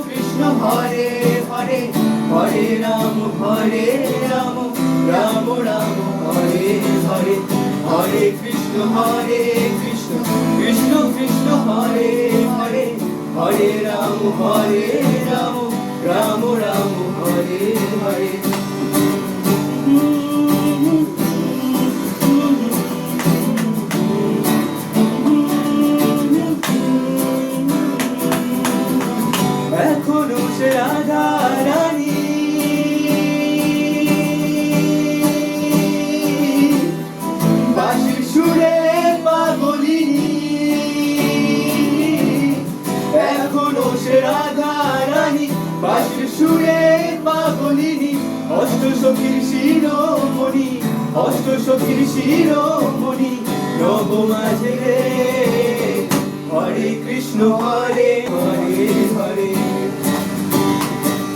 কৃষ্ণ হরে হরে, হরে রাম রাম রাম হরে হরে, হরে কৃষ্ণ কৃষ্ণ কৃষ্ণ হরে হরে, হরে রাম রাম রাম হরে হরে। এখনো সে রাধা রানী বাঁশির সুরে পাগলিনী, এখনো সে রাধা রানী বাঁশির সুরে পাগলিনী, অষ্টসখীর শিরোমণি, অষ্টসখীর শিরোমণি, নব মাঝে হরে কৃষ্ণ হরে